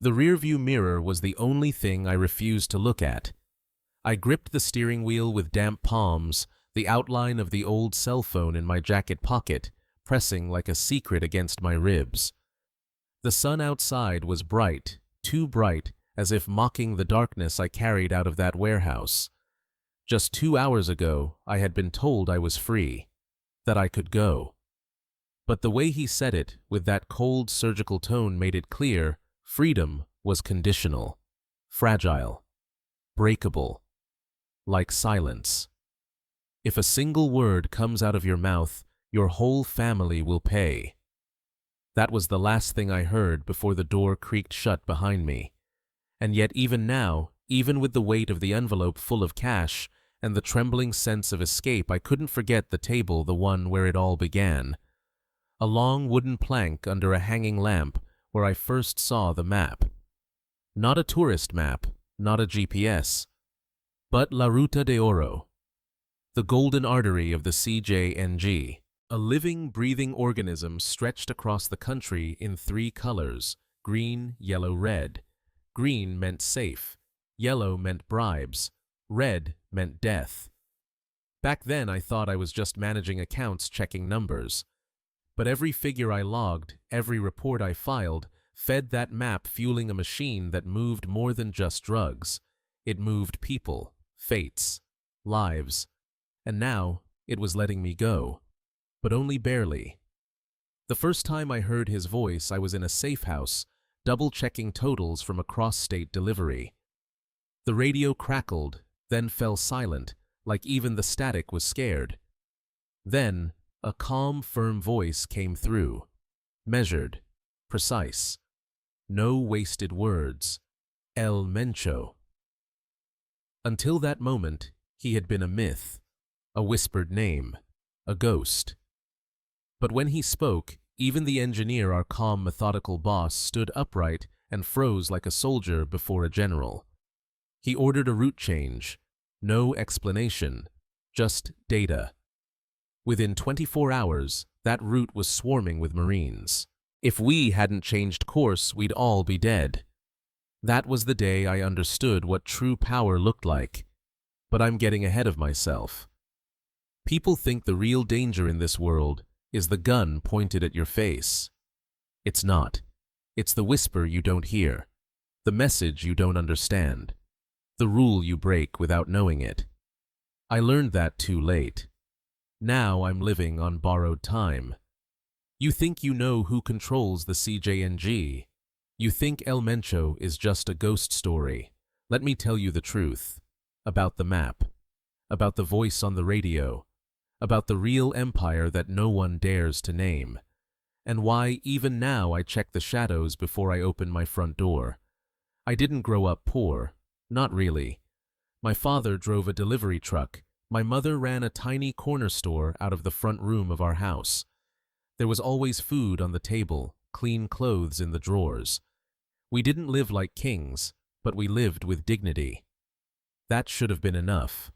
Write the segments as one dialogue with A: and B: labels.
A: The rearview mirror was the only thing I refused to look at. I gripped the steering wheel with damp palms, the outline of the old cell phone in my jacket pocket, pressing like a secret against my ribs. The sun outside was bright, too bright, as if mocking the darkness I carried out of that warehouse. Just 2 hours ago, I had been told I was free, that I could go. But the way he said it, with that cold surgical tone, made it clear freedom was conditional, fragile, breakable, like silence. If a single word comes out of your mouth, your whole family will pay. That was the last thing I heard before the door creaked shut behind me. And yet even now, even with the weight of the envelope full of cash and the trembling sense of escape, I couldn't forget the table, the one where it all began. A long wooden plank under a hanging lamp where I first saw the map. Not a tourist map, not a GPS, but La Ruta de Oro, the golden artery of the CJNG. A living, breathing organism stretched across the country in 3 colors: green, yellow, red. Green meant safe, yellow meant bribes, red meant death. Back then I thought I was just managing accounts, checking numbers. But every figure I logged, every report I filed, fed that map, fueling a machine that moved more than just drugs. It moved people, fates, lives. And now it was letting me go. But only barely. The first time I heard his voice, I was in a safe house, double-checking totals from a cross-state delivery. The radio crackled, then fell silent, like even the static was scared. Then, a calm, firm voice came through. Measured, precise. No wasted words. El Mencho. Until that moment, he had been a myth, a whispered name, a ghost. But when he spoke, even the engineer, our calm, methodical boss, stood upright and froze like a soldier before a general. He ordered a route change. No explanation, just data. Within 24 hours, that route was swarming with Marines. If we hadn't changed course, we'd all be dead. That was the day I understood what true power looked like. But I'm getting ahead of myself. People think the real danger in this world is the gun pointed at your face. It's not. It's the whisper you don't hear, the message you don't understand, the rule you break without knowing it. I learned that too late. Now I'm living on borrowed time. You think you know who controls the CJNG. You think El Mencho is just a ghost story. Let me tell you the truth. About the map. About the voice on the radio. About the real empire that no one dares to name. And why even now I check the shadows before I open my front door. I didn't grow up poor. Not really. My father drove a delivery truck. My mother ran a tiny corner store out of the front room of our house. There was always food on the table, clean clothes in the drawers. We didn't live like kings, but we lived with dignity. That should have been enough.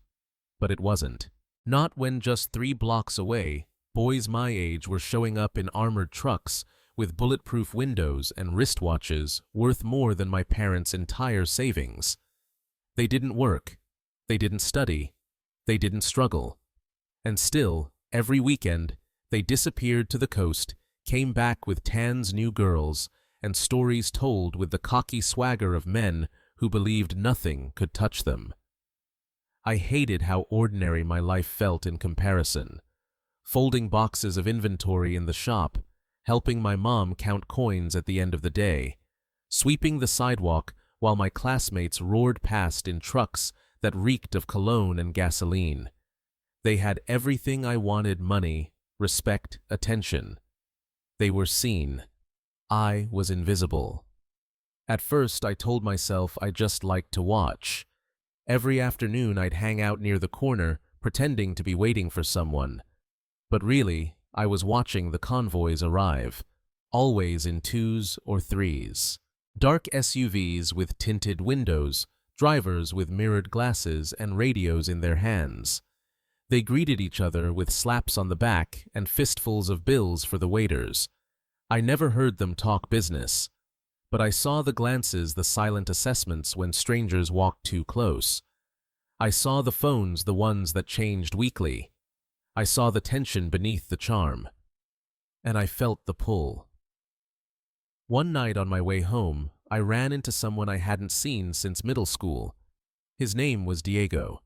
A: But it wasn't. Not when just 3 blocks away, boys my age were showing up in armored trucks with bulletproof windows and wristwatches worth more than my parents' entire savings. They didn't work. They didn't study. They didn't struggle. And still, every weekend, they disappeared to the coast, came back with Tan's new girls, and stories told with the cocky swagger of men who believed nothing could touch them. I hated how ordinary my life felt in comparison. Folding boxes of inventory in the shop, helping my mom count coins at the end of the day, sweeping the sidewalk while my classmates roared past in trucks that reeked of cologne and gasoline. They had everything I wanted: money, respect, attention. They were seen. I was invisible. At first, I told myself I just liked to watch. Every afternoon I'd hang out near the corner, pretending to be waiting for someone. But really, I was watching the convoys arrive, always in 2s or 3s. Dark SUVs with tinted windows, drivers with mirrored glasses and radios in their hands. They greeted each other with slaps on the back and fistfuls of bills for the waiters. I never heard them talk business. but I saw the glances, the silent assessments when strangers walked too close. I saw the phones, the ones that changed weekly. I saw the tension beneath the charm. And I felt the pull. One night on my way home, I ran into someone I hadn't seen since middle school. His name was Diego.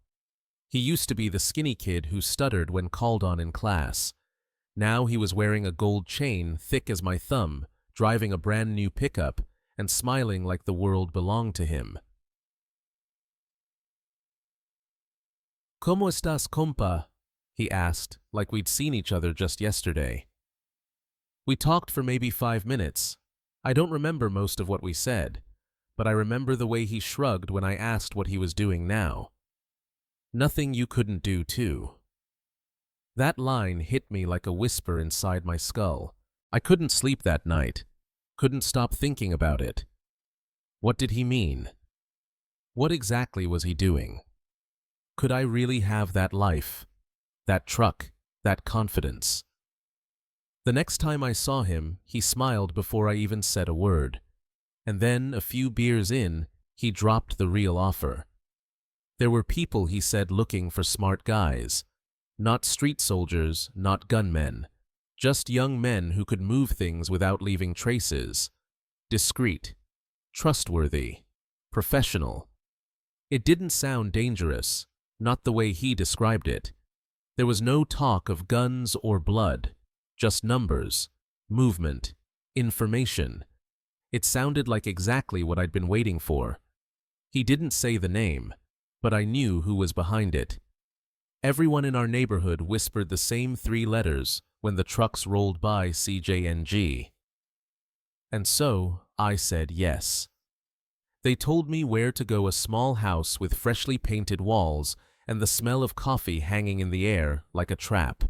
A: He used to be the skinny kid who stuttered when called on in class. Now he was wearing a gold chain thick as my thumb, driving a brand new pickup, and smiling like the world belonged to him. "¿Cómo estás, compa?" he asked, like we'd seen each other just yesterday. We talked for maybe 5 minutes. I don't remember most of what we said, but I remember the way he shrugged when I asked what he was doing now. "Nothing you couldn't do too." That line hit me like a whisper inside my skull. I couldn't sleep that night, couldn't stop thinking about it. What did he mean? What exactly was he doing? Could I really have that life, that truck, that confidence? The next time I saw him, he smiled before I even said a word. And then, a few beers in, he dropped the real offer. There were people, he said, looking for smart guys. Not street soldiers, not gunmen. Just young men who could move things without leaving traces. Discreet, trustworthy, professional. It didn't sound dangerous, not the way he described it. There was no talk of guns or blood, just numbers, movement, information. It sounded like exactly what I'd been waiting for. He didn't say the name, but I knew who was behind it. Everyone in our neighborhood whispered the same 3 letters when the trucks rolled by CJNG. And so I said yes. They told me where to go, a small house with freshly painted walls and the smell of coffee hanging in the air like a trap.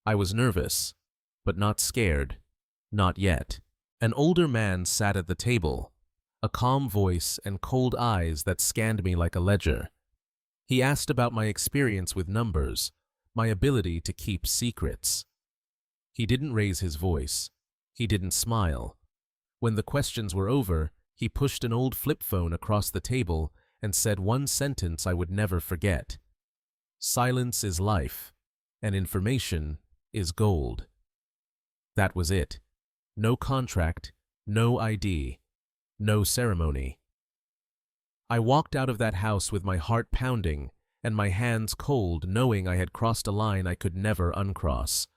A: I was nervous, but not scared, not yet. An older man sat at the table, a calm voice and cold eyes that scanned me like a ledger. He asked about my experience with numbers, my ability to keep secrets. He didn't raise his voice. He didn't smile. When the questions were over, he pushed an old flip phone across the table and said one sentence I would never forget. "Silence is life, and information is gold." That was it. No contract, no ID, no ceremony. I walked out of that house with my heart pounding and my hands cold, knowing I had crossed a line I could never uncross.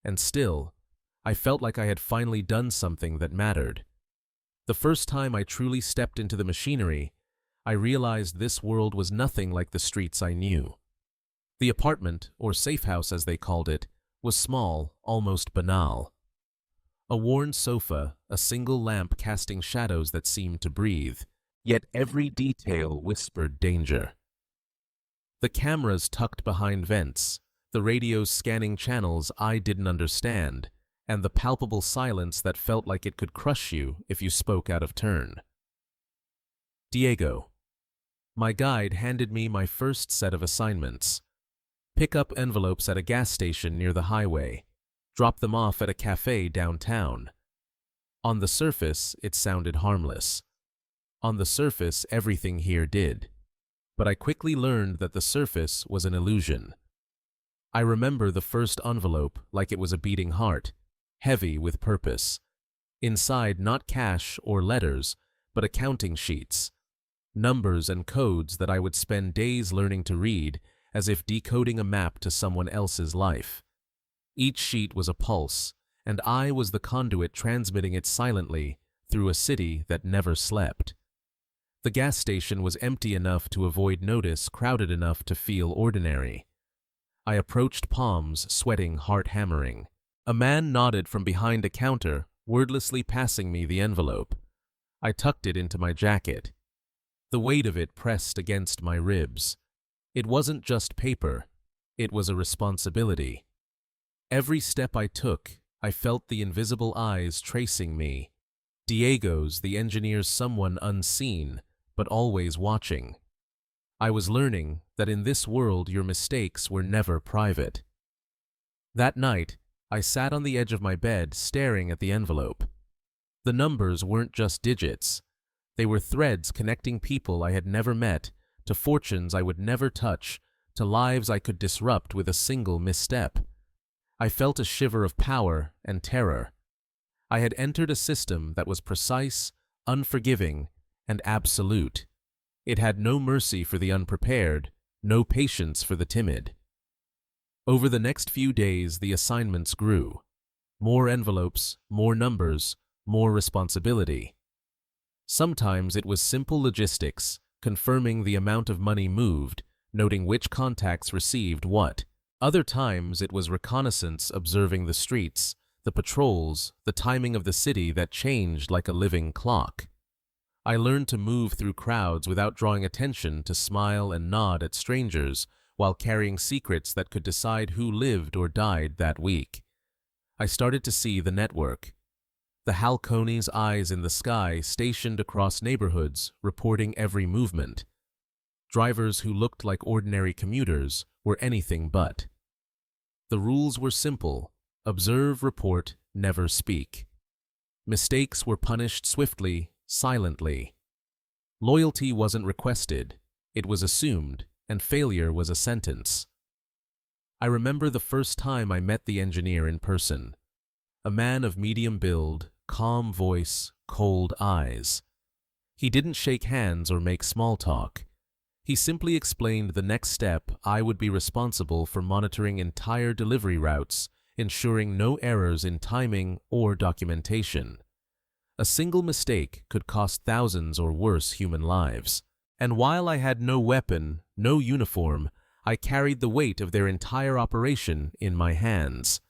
A: And still, I felt like I had finally done something that mattered. The first time I truly stepped into the machinery, I realized this world was nothing like the streets I knew. The apartment, or safe house as they called it, was small, almost banal. A worn sofa, a single lamp casting shadows that seemed to breathe, yet every detail whispered danger. The cameras tucked behind vents, the radios scanning channels I didn't understand, and the palpable silence that felt like it could crush you if you spoke out of turn. Diego. My guide handed me my first set of assignments. Pick up envelopes at a gas station near the highway. Drop them off at a cafe downtown. On the surface, it sounded harmless. On the surface, everything here did. But I quickly learned that the surface was an illusion. I remember the first envelope like it was a beating heart, heavy with purpose. Inside, not cash or letters, but accounting sheets. Numbers and codes that I would spend days learning to read, as if decoding a map to someone else's life. Each sheet was a pulse, and I was the conduit transmitting it silently through a city that never slept. The gas station was empty enough to avoid notice, crowded enough to feel ordinary. I approached, palms sweating, heart hammering. A man nodded from behind a counter, wordlessly passing me the envelope. I tucked it into my jacket. The weight of it pressed against my ribs. It wasn't just paper. It was a responsibility. Every step I took, I felt the invisible eyes tracing me. Diego's, the engineer's, someone unseen, but always watching. I was learning that in this world your mistakes were never private. That night, I sat on the edge of my bed staring at the envelope. The numbers weren't just digits. They were threads connecting people I had never met, to fortunes I would never touch, to lives I could disrupt with a single misstep. I felt a shiver of power and terror. I had entered a system that was precise, unforgiving, and absolute. It had no mercy for the unprepared, no patience for the timid. Over the next few days, the assignments grew. More envelopes, more numbers, more responsibility. Sometimes it was simple logistics, confirming the amount of money moved, noting which contacts received what. Other times it was reconnaissance, observing the streets, the patrols, the timing of the city that changed like a living clock. I learned to move through crowds without drawing attention, to smile and nod at strangers while carrying secrets that could decide who lived or died that week. I started to see the network. The Halconi's eyes in the sky, stationed across neighborhoods, reporting every movement. Drivers who looked like ordinary commuters were anything but. The rules were simple: observe, report, never speak. Mistakes were punished swiftly, silently. Loyalty wasn't requested, it was assumed, and failure was a sentence. I remember the first time I met the engineer in person. A man of medium build, calm voice, cold eyes. He didn't shake hands or make small talk. He simply explained the next step. I would be responsible for monitoring entire delivery routes, ensuring no errors in timing or documentation. A single mistake could cost thousands or worse human lives. And while I had no weapon, no uniform, I carried the weight of their entire operation in my hands.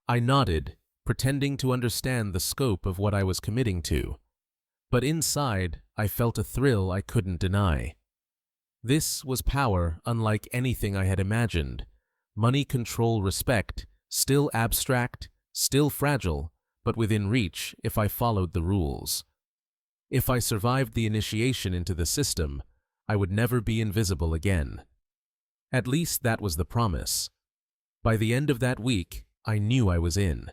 A: I nodded, pretending to understand the scope of what I was committing to. But inside, I felt a thrill I couldn't deny. This was power unlike anything I had imagined. Money, control, respect, still abstract, still fragile, but within reach if I followed the rules. If I survived the initiation into the system, I would never be invisible again. At least that was the promise. By the end of that week, I knew I was in.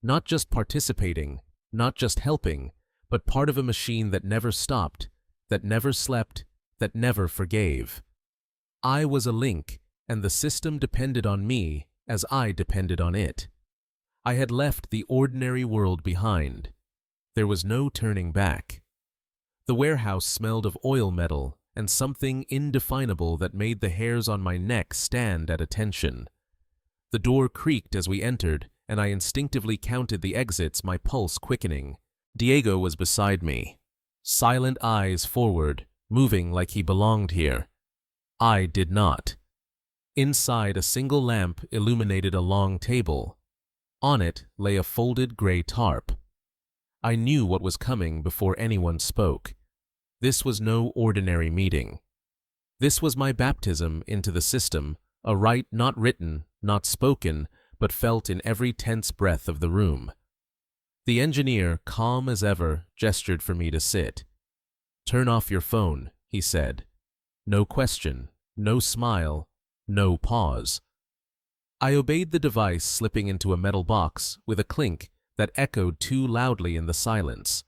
A: Not just participating, not just helping, but part of a machine that never stopped, that never slept, that never forgave. I was a link, and the system depended on me as I depended on it. I had left the ordinary world behind. There was no turning back. The warehouse smelled of oil metal and something indefinable that made the hairs on my neck stand at attention. The door creaked as we entered, and I instinctively counted the exits, my pulse quickening. Diego was beside me, silent eyes forward, moving like he belonged here. I did not. Inside, a single lamp illuminated a long table. On it lay a folded gray tarp. I knew what was coming before anyone spoke. This was no ordinary meeting. This was my baptism into the system, a rite not written, not spoken, but felt in every tense breath of the room. The engineer, calm as ever, gestured for me to sit. "Turn off your phone," he said. No question, no smile, no pause. I obeyed the device, slipping into a metal box with a clink that echoed too loudly in the silence.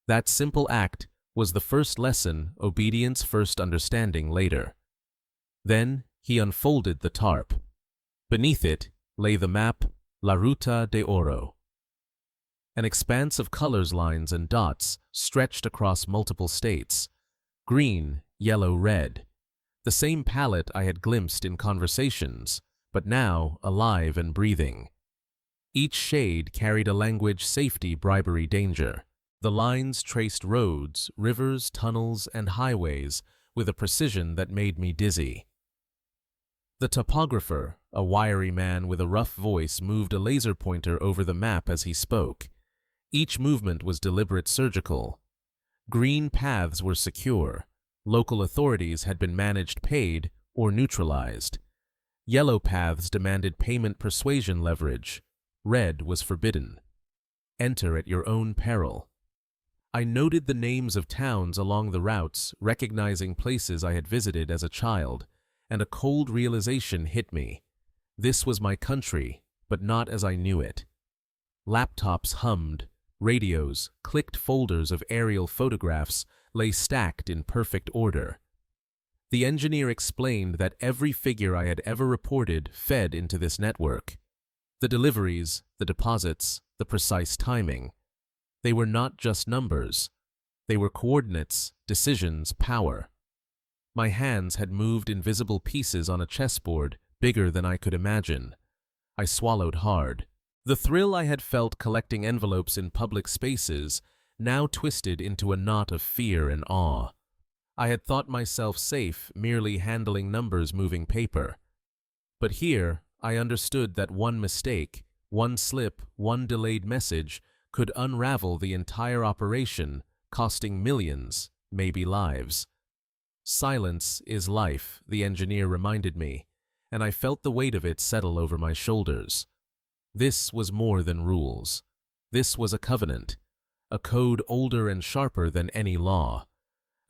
A: That simple act was the first lesson, obedience first, understanding later. Then he unfolded the tarp. Beneath it lay the map, La Ruta de Oro. An expanse of colors, lines, and dots stretched across multiple states. Green, yellow, red. The same palette I had glimpsed in conversations, but now alive and breathing. Each shade carried a language: safety, bribery, danger. The lines traced roads, rivers, tunnels, and highways with a precision that made me dizzy. The topographer, a wiry man with a rough voice, moved a laser pointer over the map as he spoke. Each movement was deliberate, surgical. Green paths were secure. Local authorities had been managed, paid, or neutralized. Yellow paths demanded payment, persuasion, leverage. Red was forbidden. Enter at your own peril. I noted the names of towns along the routes, recognizing places I had visited as a child, and a cold realization hit me. This was my country, but not as I knew it. Laptops hummed, radios, clicked folders of aerial photographs lay stacked in perfect order. The engineer explained that every figure I had ever reported fed into this network. The deliveries, the deposits, the precise timing. They were not just numbers. They were coordinates, decisions, power. My hands had moved invisible pieces on a chessboard bigger than I could imagine. I swallowed hard. The thrill I had felt collecting envelopes in public spaces now twisted into a knot of fear and awe. I had thought myself safe merely handling numbers moving paper. But here, I understood that one mistake, one slip, one delayed message could unravel the entire operation, costing millions, maybe lives. Silence is life, the engineer reminded me, and I felt the weight of it settle over my shoulders. This was more than rules. This was a covenant, a code older and sharper than any law.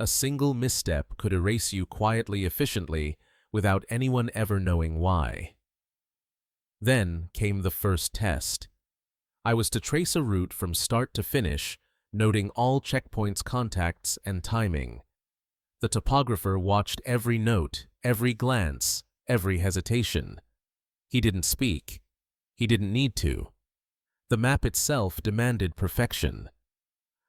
A: A single misstep could erase you quietly, efficiently, without anyone ever knowing why. Then came the first test. I was to trace a route from start to finish, noting all checkpoints' contacts and timing. The topographer watched every note, every glance, every hesitation. He didn't speak. He didn't need to. The map itself demanded perfection.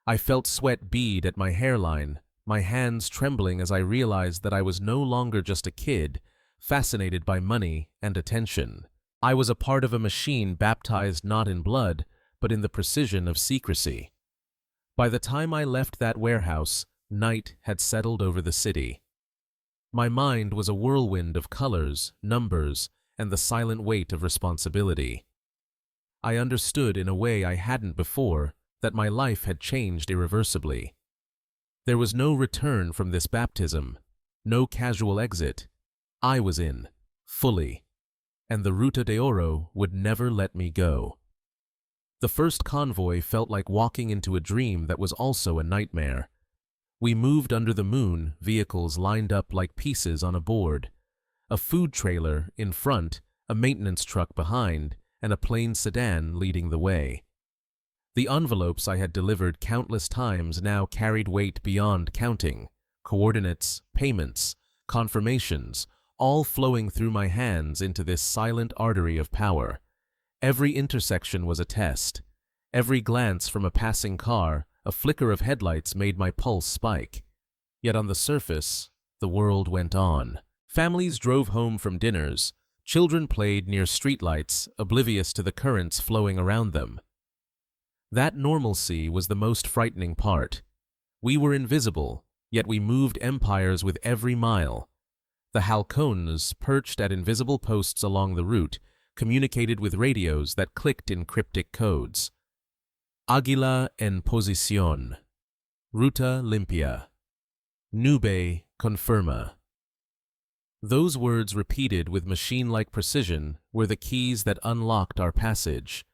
A: I felt sweat bead at my hairline, my hands trembling as I realized that I was no longer just a kid, fascinated by money and attention. I was a part of a machine baptized not in blood, but in the precision of secrecy. By the time I left that warehouse, night had settled over the city. My mind was a whirlwind of colors, numbers, and the silent weight of responsibility. I understood in a way I hadn't before that my life had changed irreversibly. There was no return from this baptism, no casual exit. I was in, fully, and the Ruta de Oro would never let me go. The first convoy felt like walking into a dream that was also a nightmare. We moved under the moon, vehicles lined up like pieces on a board. A food trailer in front, a maintenance truck behind, and a plain sedan leading the way. The envelopes I had delivered countless times now carried weight beyond counting. Coordinates, payments, confirmations, all flowing through my hands into this silent artery of power. Every intersection was a test. Every glance from a passing car, a flicker of headlights made my pulse spike. Yet on the surface, the world went on. Families drove home from dinners. Children played near streetlights, oblivious to the currents flowing around them. That normalcy was the most frightening part. We were invisible, yet we moved empires with every mile. The halcones, perched at invisible posts along the route, communicated with radios that clicked in cryptic codes. Águila en posición. Ruta limpia. Nube confirma. Those words repeated with machine-like precision were the keys that unlocked our passage.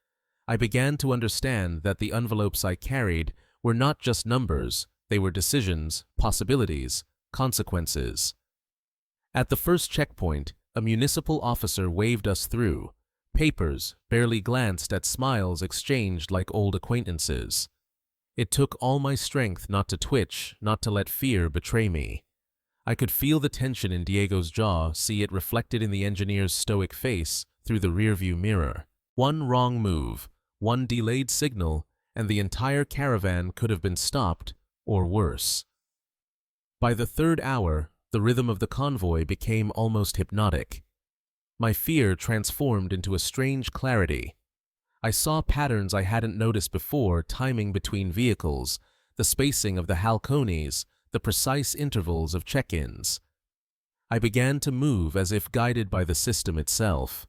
A: I began to understand that the envelopes I carried were not just numbers, they were decisions, possibilities, consequences. At the first checkpoint, a municipal officer waved us through. Papers, barely glanced at smiles exchanged like old acquaintances. It took all my strength not to twitch, not to let fear betray me. I could feel the tension in Diego's jaw, see it reflected in the engineer's stoic face through the rearview mirror. One wrong move, one delayed signal, and the entire caravan could have been stopped, or worse. By the third hour, the rhythm of the convoy became almost hypnotic. My fear transformed into a strange clarity. I saw patterns I hadn't noticed before, timing between vehicles, the spacing of the halcones, the precise intervals of check-ins. I began to move as if guided by the system itself.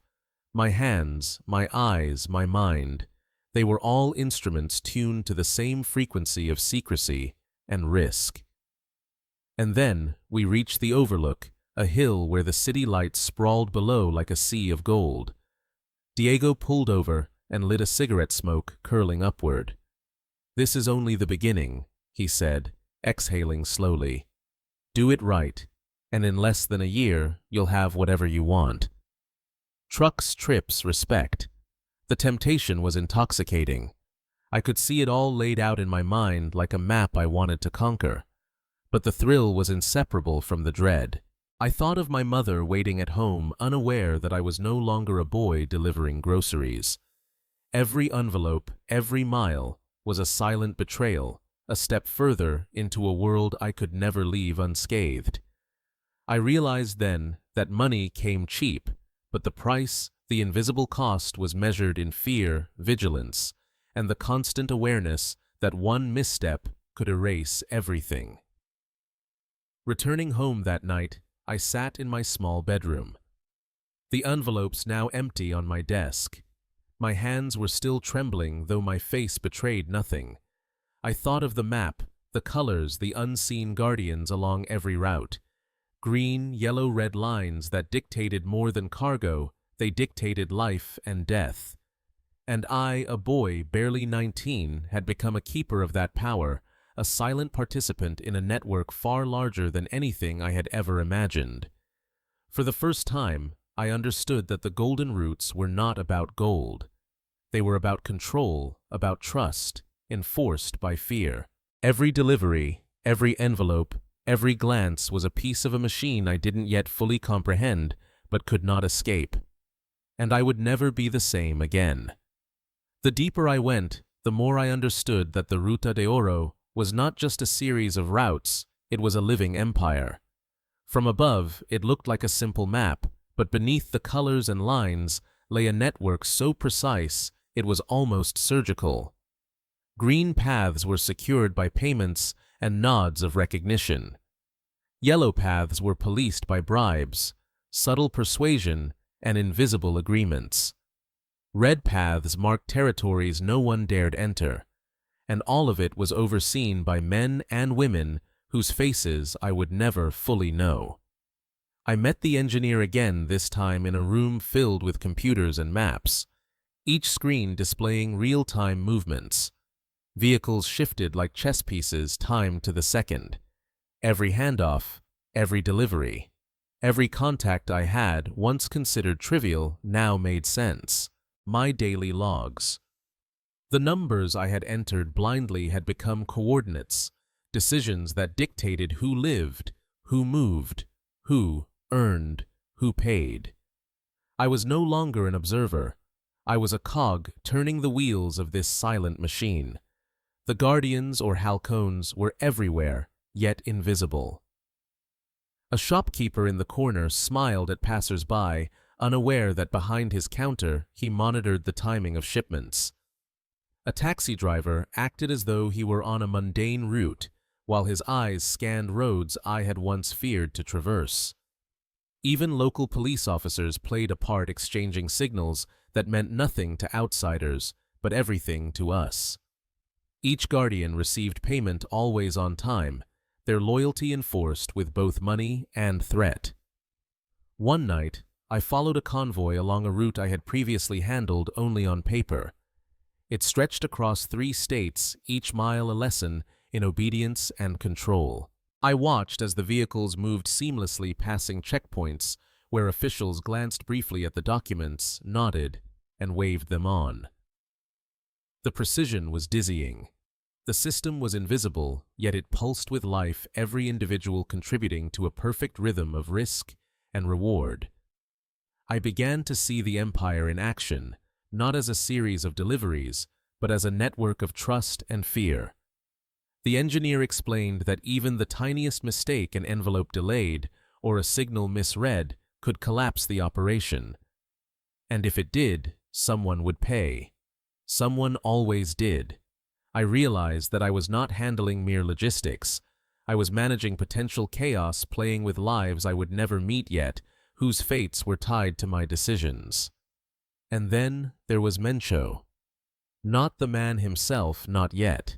A: My hands, my eyes, my mind, they were all instruments tuned to the same frequency of secrecy and risk. And then we reached the overlook, a hill where the city lights sprawled below like a sea of gold. Diego pulled over and lit a cigarette smoke curling upward. "This is only the beginning," he said, exhaling slowly. "Do it right, and in less than a year you'll have whatever you want." Trucks, trips, respect. The temptation was intoxicating. I could see it all laid out in my mind like a map I wanted to conquer. But the thrill was inseparable from the dread. I thought of my mother waiting at home, unaware that I was no longer a boy delivering groceries. Every envelope, every mile, was a silent betrayal, a step further into a world I could never leave unscathed. I realized then that money came cheap, but the price, the invisible cost, was measured in fear, vigilance, and the constant awareness that one misstep could erase everything. Returning home that night, I sat in my small bedroom. The envelopes now empty on my desk. My hands were still trembling, though my face betrayed nothing. I thought of the map, the colors, the unseen guardians along every route. Green, yellow, red lines that dictated more than cargo, they dictated life and death. And I, a boy barely 19, had become a keeper of that power, a silent participant in a network far larger than anything I had ever imagined. For the first time, I understood that the golden roots were not about gold. They were about control, about trust, enforced by fear. Every delivery, every envelope, every glance was a piece of a machine I didn't yet fully comprehend, but could not escape. And I would never be the same again. The deeper I went, the more I understood that the Ruta de Oro was not just a series of routes, it was a living empire. From above, it looked like a simple map, but beneath the colors and lines lay a network so precise it was almost surgical. Green paths were secured by payments and nods of recognition. Yellow paths were policed by bribes, subtle persuasion, and invisible agreements. Red paths marked territories no one dared enter, and all of it was overseen by men and women whose faces I would never fully know. I met the engineer again, this time in a room filled with computers and maps, each screen displaying real-time movements. Vehicles shifted like chess pieces timed to the second. Every handoff, every delivery, every contact I had, once considered trivial, now made sense. My daily logs. The numbers I had entered blindly had become coordinates, decisions that dictated who lived, who moved, who earned, who paid. I was no longer an observer. I was a cog turning the wheels of this silent machine. The guardians or halcones were everywhere, yet invisible. A shopkeeper in the corner smiled at passers-by, unaware that behind his counter he monitored the timing of shipments. A taxi driver acted as though he were on a mundane route, while his eyes scanned roads I had once feared to traverse. Even local police officers played a part, exchanging signals that meant nothing to outsiders, but everything to us. Each guardian received payment always on time, their loyalty enforced with both money and threat. One night, I followed a convoy along a route I had previously handled only on paper. It stretched across 3 states, each mile a lesson in obedience and control. I watched as the vehicles moved seamlessly, passing checkpoints where officials glanced briefly at the documents, nodded, and waved them on. The precision was dizzying. The system was invisible, yet it pulsed with life, every individual contributing to a perfect rhythm of risk and reward. I began to see the empire in action, not as a series of deliveries, but as a network of trust and fear. The engineer explained that even the tiniest mistake, an envelope delayed or a signal misread, could collapse the operation. And if it did, someone would pay. Someone always did. I realized that I was not handling mere logistics. I was managing potential chaos, playing with lives I would never meet yet, whose fates were tied to my decisions. And then there was Mencho. Not the man himself, not yet.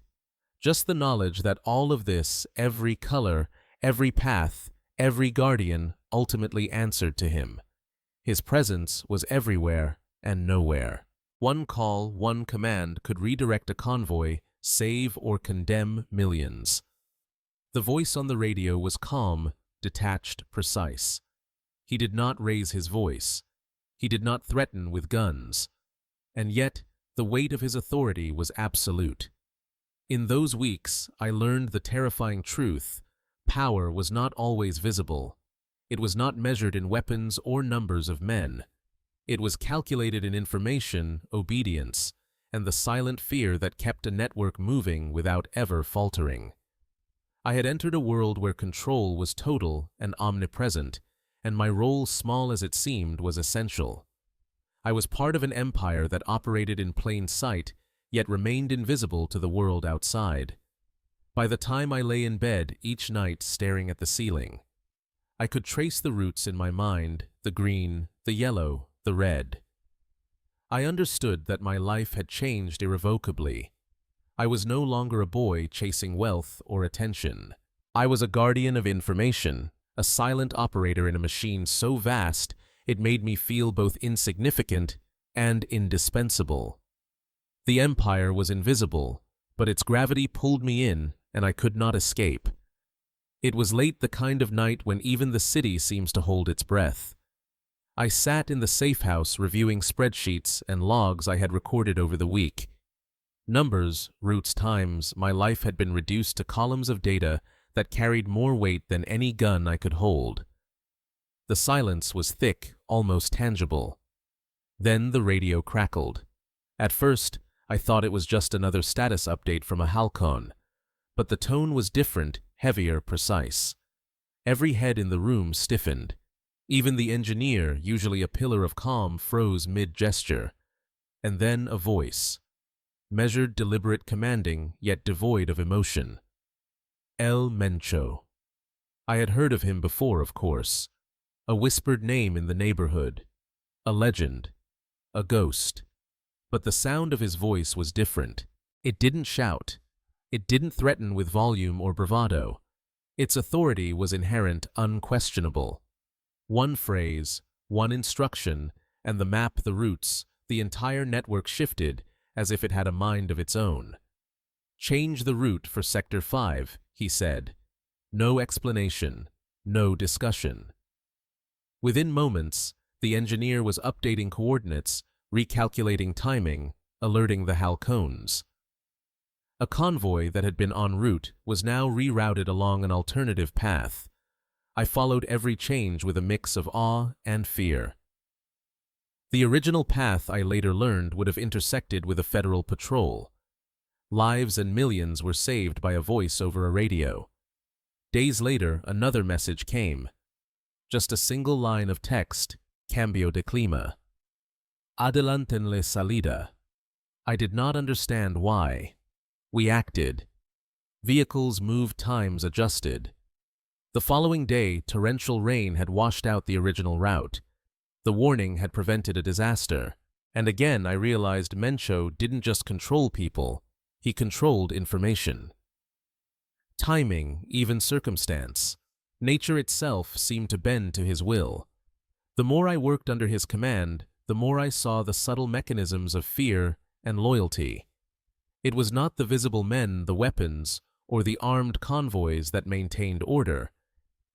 A: Just the knowledge that all of this, every color, every path, every guardian, ultimately answered to him. His presence was everywhere and nowhere. One call, one command could redirect a convoy, save or condemn millions. The voice on the radio was calm, detached, precise. He did not raise his voice. He did not threaten with guns. And yet, The weight of his authority was absolute. In those weeks, I learned the terrifying truth: power was not always visible. It was not measured in weapons or numbers of men. It was calculated in information, obedience, and the silent fear that kept a network moving without ever faltering. I had entered a world where control was total and omnipresent, and my role, small as it seemed, was essential. I was part of an empire that operated in plain sight, yet remained invisible to the world outside. By the time I lay in bed each night staring at the ceiling, I could trace the roots in my mind: the green, the yellow, the red. I understood that my life had changed irrevocably. I was no longer a boy chasing wealth or attention. I was a guardian of information, a silent operator in a machine so vast it made me feel both insignificant and indispensable. The empire was invisible, but its gravity pulled me in, and I could not escape. It was late, the kind of night when even the city seems to hold its breath. I sat in the safe house reviewing spreadsheets and logs I had recorded over the week. Numbers, routes, times, my life had been reduced to columns of data that carried more weight than any gun I could hold. The silence was thick, almost tangible. Then the radio crackled. At first, I thought it was just another status update from a halcon, but the tone was different, heavier, precise. Every head in the room stiffened. Even the engineer, usually a pillar of calm, froze mid-gesture. And then a voice. Measured, deliberate, commanding, yet devoid of emotion. Mencho. I had heard of him before, of course. A whispered name in the neighborhood. A legend. A ghost. But the sound of his voice was different. It didn't shout. It didn't threaten with volume or bravado. Its authority was inherent, unquestionable. One phrase, one instruction, and the map, the routes, the entire network shifted as if it had a mind of its own. Change the route for Sector 5, he said. No explanation, no discussion. Within moments, the engineer was updating coordinates, recalculating timing, alerting the halcones. A convoy that had been en route was now rerouted along an alternative path. I followed every change with a mix of awe and fear. The original path, I later learned, would have intersected with a federal patrol. Lives and millions were saved by a voice over a radio. Days later, another message came. Just a single line of text: Cambio de clima. Adelantenle salida. I did not understand why. We acted. Vehicles moved, times adjusted. The following day, torrential rain had washed out the original route. The warning had prevented a disaster. And again I realized Mencho didn't just control people, he controlled information. Timing, even circumstance. Nature itself seemed to bend to his will. The more I worked under his command, the more I saw the subtle mechanisms of fear and loyalty. It was not the visible men, the weapons, or the armed convoys that maintained order.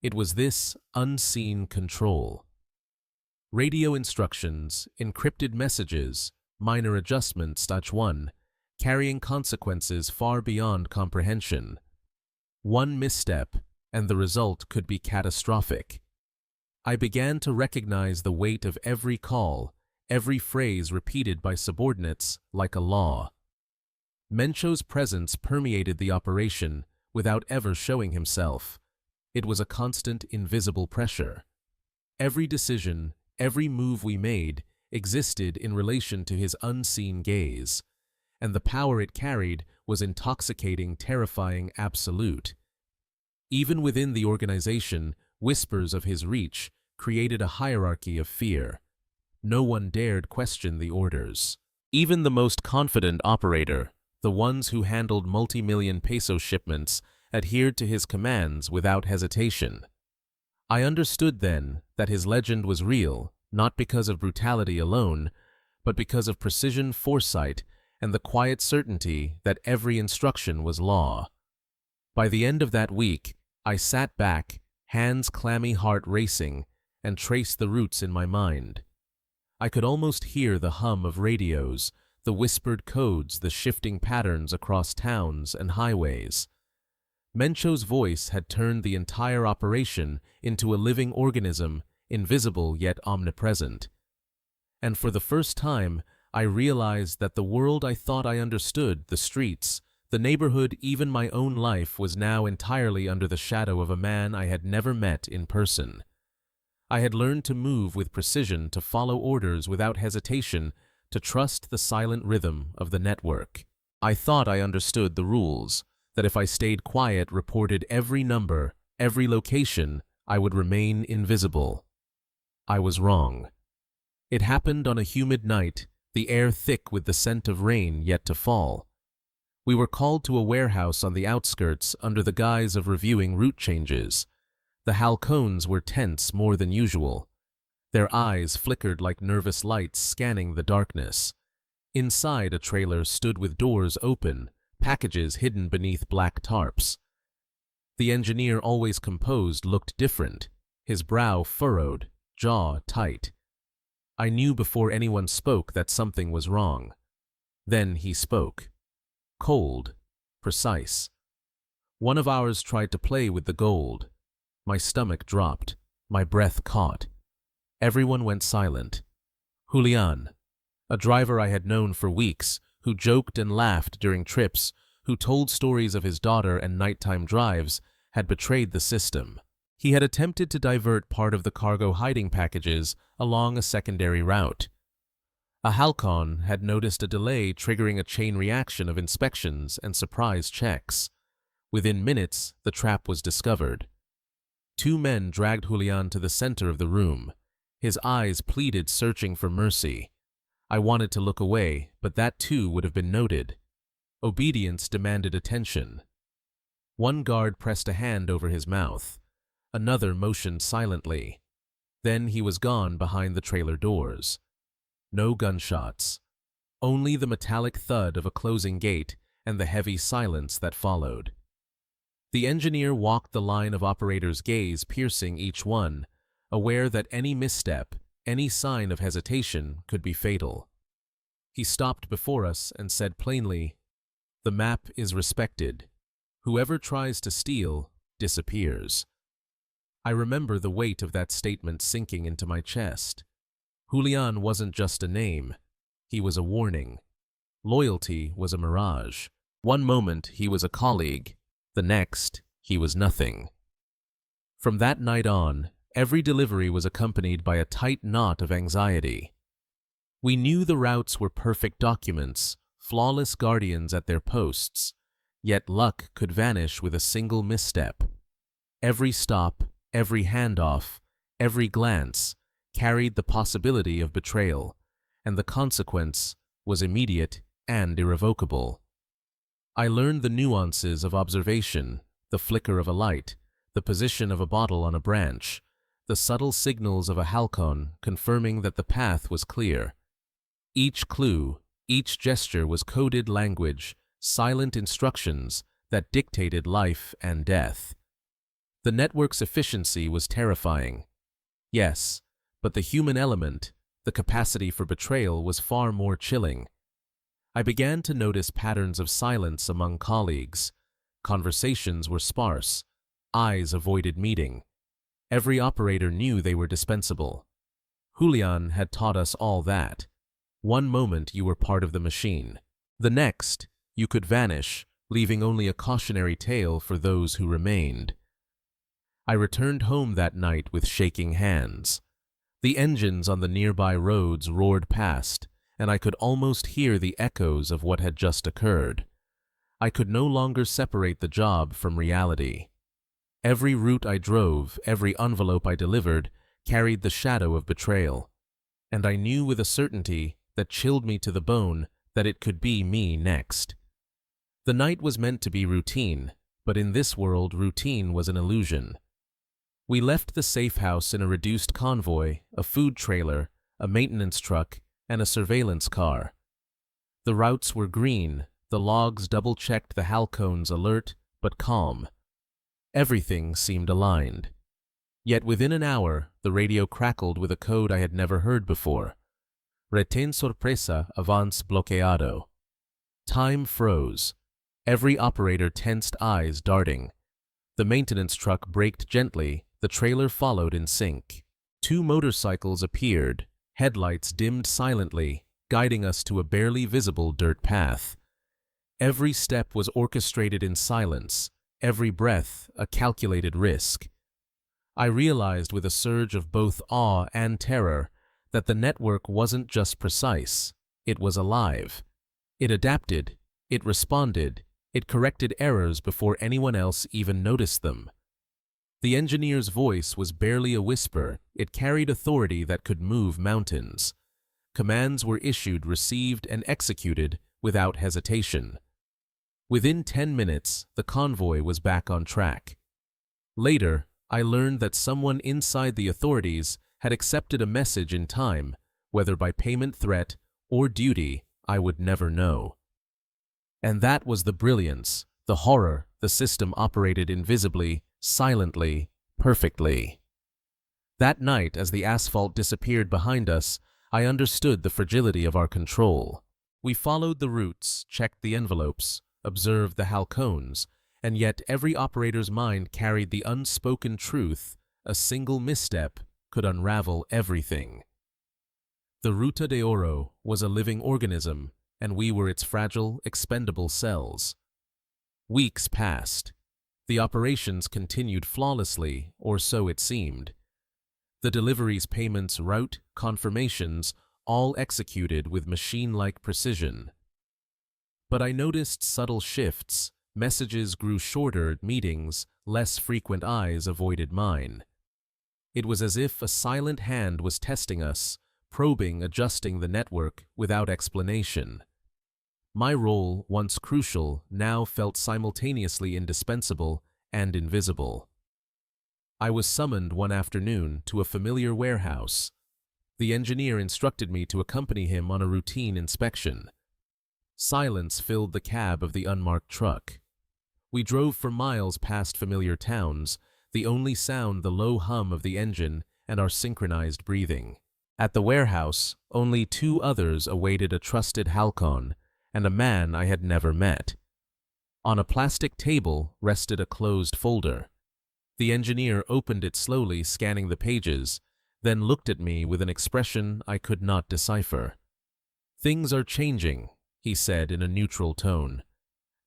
A: It was this unseen control. Radio instructions, encrypted messages, minor adjustments, such one, carrying consequences far beyond comprehension. One misstep, and the result could be catastrophic. I began to recognize the weight of every call, every phrase repeated by subordinates like a law. Mencho's presence permeated the operation without ever showing himself. It was a constant, invisible pressure. Every decision, every move we made existed in relation to his unseen gaze, and the power it carried was intoxicating, terrifying, absolute. Even within the organization, whispers of his reach created a hierarchy of fear. No one dared question the orders. Even the most confident operator, the ones who handled multi-million peso shipments, adhered to his commands without hesitation. I understood then that his legend was real, not because of brutality alone, but because of precision, foresight, and the quiet certainty that every instruction was law. By the end of that week, I sat back, hands clammy, heart racing, and traced the routes in my mind. I could almost hear the hum of radios, the whispered codes, the shifting patterns across towns and highways. Mencho's voice had turned the entire operation into a living organism, invisible yet omnipresent. And for the first time, I realized that the world I thought I understood, the streets, the neighborhood, even my own life, was now entirely under the shadow of a man I had never met in person. I had learned to move with precision, to follow orders without hesitation, to trust the silent rhythm of the network. I thought I understood the rules, that if I stayed quiet, reported every number, every location, I would remain invisible. I was wrong. It happened on a humid night, the air thick with the scent of rain yet to fall. We were called to a warehouse on the outskirts under the guise of reviewing route changes. The halcones were tense more than usual. Their eyes flickered like nervous lights scanning the darkness. Inside, a trailer stood with doors open, packages hidden beneath black tarps. The engineer, always composed, looked different, his brow furrowed, jaw tight. I knew before anyone spoke that something was wrong. Then he spoke. Cold, precise. One of ours tried to play with the gold. My stomach dropped, my breath caught. Everyone went silent. Julian, a driver I had known for weeks, who joked and laughed during trips, who told stories of his daughter and nighttime drives, had betrayed the system. He had attempted to divert part of the cargo hiding packages along a secondary route. A halcon had noticed a delay, triggering a chain reaction of inspections and surprise checks. Within minutes, the trap was discovered. 2 men dragged Julian to the center of the room. His eyes pleaded, searching for mercy. I wanted to look away, but that too would have been noted. Obedience demanded attention. One guard pressed a hand over his mouth. Another motioned silently. Then he was gone behind the trailer doors. No gunshots. Only the metallic thud of a closing gate and the heavy silence that followed. The engineer walked the line of operators' gaze, piercing each one, aware that any misstep, any sign of hesitation could be fatal. He stopped before us and said plainly, "The map is respected. Whoever tries to steal disappears." I remember the weight of that statement sinking into my chest. Julian wasn't just a name. He was a warning. Loyalty was a mirage. One moment he was a colleague. The next, he was nothing. From that night on, every delivery was accompanied by a tight knot of anxiety. We knew the routes were perfect documents, flawless guardians at their posts, yet luck could vanish with a single misstep. Every stop, every handoff, every glance carried the possibility of betrayal, and the consequence was immediate and irrevocable. I learned the nuances of observation, the flicker of a light, the position of a bottle on a branch, the subtle signals of a halcon confirming that the path was clear. Each clue, each gesture was coded language, silent instructions that dictated life and death. The network's efficiency was terrifying. Yes, but the human element, the capacity for betrayal, was far more chilling. I began to notice patterns of silence among colleagues. Conversations were sparse. Eyes avoided meeting. Every operator knew they were dispensable. Julian had taught us all that. One moment you were part of the machine. The next, you could vanish, leaving only a cautionary tale for those who remained. I returned home that night with shaking hands. The engines on the nearby roads roared past, and I could almost hear the echoes of what had just occurred. I could no longer separate the job from reality. Every route I drove, every envelope I delivered, carried the shadow of betrayal, and I knew with a certainty that chilled me to the bone that it could be me next. The night was meant to be routine, but in this world routine was an illusion. We left the safe house in a reduced convoy, a food trailer, a maintenance truck, and a surveillance car. The routes were green, the logs double-checked the halcones, alert but calm. Everything seemed aligned. Yet within an hour, the radio crackled with a code I had never heard before. Retén sorpresa avance bloqueado. Time froze. Every operator tensed, eyes darting. The maintenance truck braked gently, the trailer followed in sync. 2 motorcycles appeared, headlights dimmed silently, guiding us to a barely visible dirt path. Every step was orchestrated in silence, every breath a calculated risk. I realized with a surge of both awe and terror that the network wasn't just precise, it was alive. It adapted, it responded, it corrected errors before anyone else even noticed them. The engineer's voice was barely a whisper, it carried authority that could move mountains. Commands were issued, received, and executed without hesitation. Within 10 minutes, the convoy was back on track. Later, I learned that someone inside the authorities had accepted a message in time, whether by payment threat or duty, I would never know. And that was the brilliance, the horror. The system operated invisibly, silently, perfectly. That night, as the asphalt disappeared behind us, I understood the fragility of our control. We followed the routes, checked the envelopes, observed the halcones, and yet every operator's mind carried the unspoken truth: a single misstep could unravel everything. The Ruta de Oro was a living organism, and we were its fragile, expendable cells. Weeks passed. The operations continued flawlessly, or so it seemed. The deliveries, payments, route, confirmations, all executed with machine-like precision. But I noticed subtle shifts. Messages grew shorter, meetings, less frequent, eyes avoided mine. It was as if a silent hand was testing us, probing, adjusting the network without explanation. My role, once crucial, now felt simultaneously indispensable and invisible. I was summoned one afternoon to a familiar warehouse. The engineer instructed me to accompany him on a routine inspection. Silence filled the cab of the unmarked truck. We drove for miles past familiar towns, the only sound the low hum of the engine and our synchronized breathing. At the warehouse, only 2 others awaited: a trusted halcon and a man I had never met. On a plastic table rested a closed folder. The engineer opened it slowly, scanning the pages, then looked at me with an expression I could not decipher. "Things are changing," he said in a neutral tone.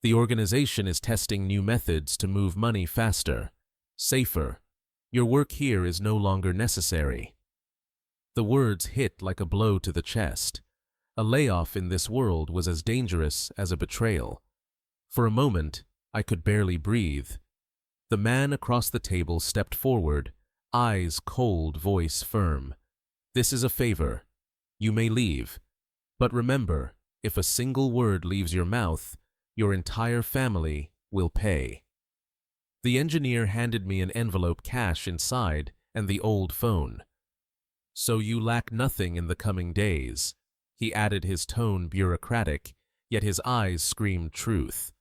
A: "The organization is testing new methods to move money faster, safer. Your work here is no longer necessary." The words hit like a blow to the chest. A layoff in this world was as dangerous as a betrayal. For a moment, I could barely breathe. The man across the table stepped forward, eyes cold, voice firm. "This is a favor. You may leave. But remember, if a single word leaves your mouth, your entire family will pay." The engineer handed me an envelope, cash inside, and the old phone. "So you lack nothing in the coming days," he added, his tone bureaucratic, yet his eyes screamed truth.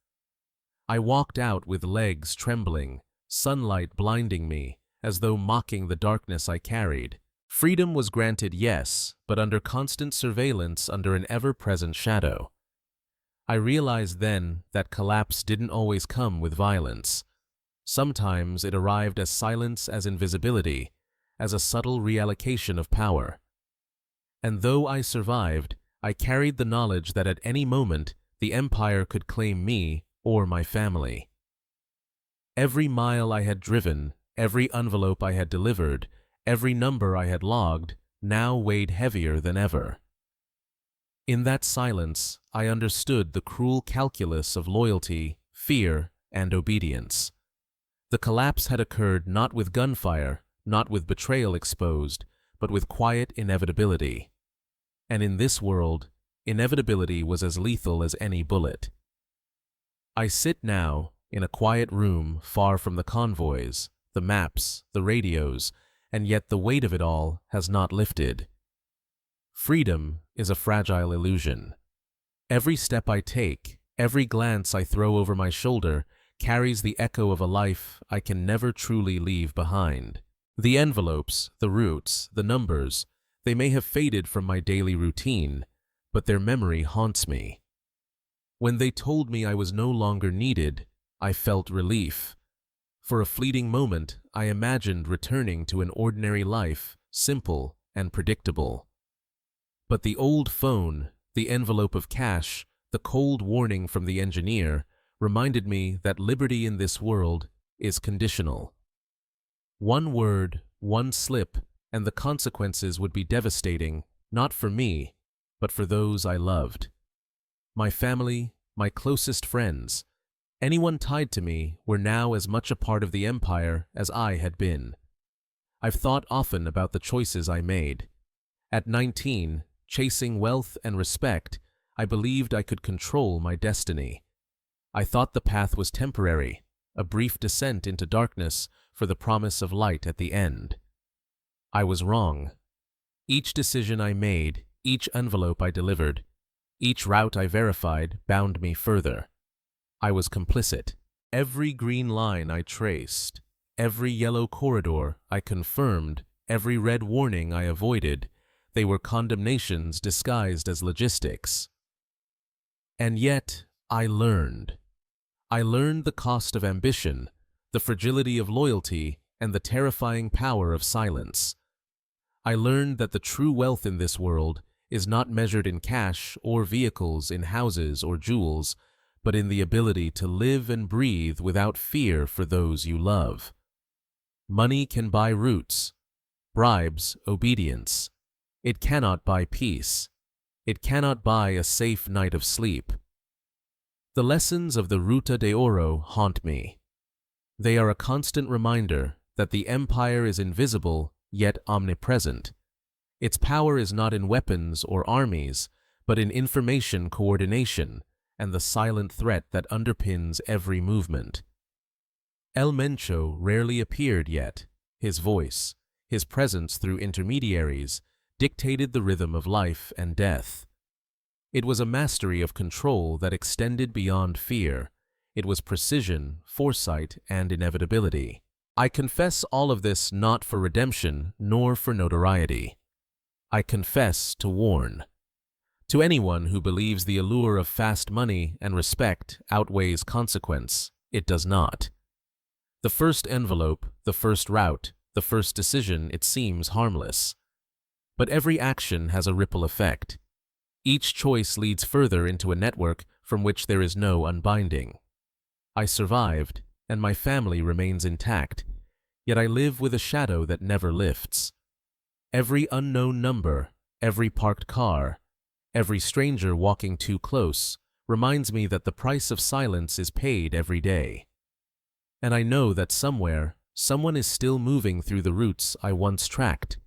A: I walked out with legs trembling, sunlight blinding me, as though mocking the darkness I carried. Freedom was granted, yes, but under constant surveillance, under an ever-present shadow. I realized then that collapse didn't always come with violence. Sometimes it arrived as silence, as invisibility, as a subtle reallocation of power. And though I survived, I carried the knowledge that at any moment the empire could claim me or my family. Every mile I had driven, every envelope I had delivered, every number I had logged, now weighed heavier than ever. In that silence, I understood the cruel calculus of loyalty, fear, and obedience. The collapse had occurred not with gunfire, not with betrayal exposed, but with quiet inevitability. And in this world, inevitability was as lethal as any bullet. I sit now in a quiet room far from the convoys, the maps, the radios, and yet the weight of it all has not lifted. Freedom is a fragile illusion. Every step I take, every glance I throw over my shoulder carries the echo of a life I can never truly leave behind. The envelopes, the routes, the numbers, They may have faded from my daily routine, but their memory haunts me. When they told me I was no longer needed, I felt relief. For a fleeting moment, I imagined returning to an ordinary life, simple and predictable. But the old phone, the envelope of cash, the cold warning from the engineer reminded me that liberty in this world is conditional. One word, one slip, and the consequences would be devastating, not for me, but for those I loved. My family, my closest friends, anyone tied to me were now as much a part of the empire as I had been. I've thought often about the choices I made. At 19, chasing wealth and respect, I believed I could control my destiny. I thought the path was temporary, a brief descent into darkness for the promise of light at the end. I was wrong. Each decision I made, each envelope I delivered, each route I verified bound me further. I was complicit. Every green line I traced, every yellow corridor I confirmed, every red warning I avoided, they were condemnations disguised as logistics. And yet, I learned. I learned the cost of ambition, the fragility of loyalty, and the terrifying power of silence. I learned that the true wealth in this world is not measured in cash or vehicles, in houses or jewels, but in the ability to live and breathe without fear for those you love. Money can buy roots, bribes obedience. It cannot buy peace. It cannot buy a safe night of sleep. The lessons of the Ruta de Oro haunt me. They are a constant reminder that the empire is invisible yet omnipresent. Its power is not in weapons or armies, but in information coordination and the silent threat that underpins every movement. El Mencho rarely appeared yet. His voice, his presence through intermediaries, dictated the rhythm of life and death. It was a mastery of control that extended beyond fear. It was precision, foresight, and inevitability. I confess all of this not for redemption nor for notoriety. I confess to warn. To anyone who believes the allure of fast money and respect outweighs consequence, it does not. The first envelope, the first route, the first decision, it seems harmless. But every action has a ripple effect. Each choice leads further into a network from which there is no unbinding. I survived, and my family remains intact, yet I live with a shadow that never lifts. Every unknown number, every parked car, every stranger walking too close reminds me that the price of silence is paid every day. And I know that somewhere, someone is still moving through the routes I once tracked.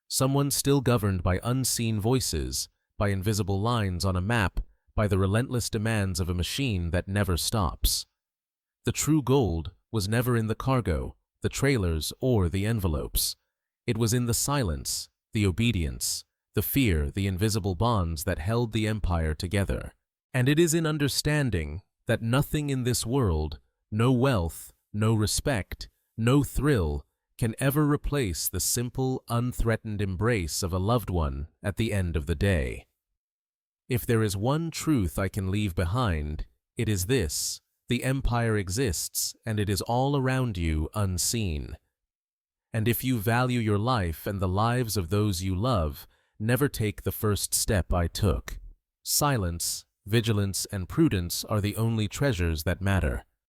A: Someone still governed by unseen voices, by invisible lines on a map, by the relentless demands of a machine that never stops. The true gold was never in the cargo, the trailers, or the envelopes. It was in the silence, the obedience, the fear, the invisible bonds that held the empire together. And it is in understanding that nothing in this world, no wealth, no respect, no thrill, can ever replace the simple, unthreatened embrace of a loved one at the end of the day. If there is one truth I can leave behind, it is this: the empire exists, and it is all around you unseen. And if you value your life and the lives of those you love, never take the first step I took. Silence, vigilance, and prudence are the only treasures that matter.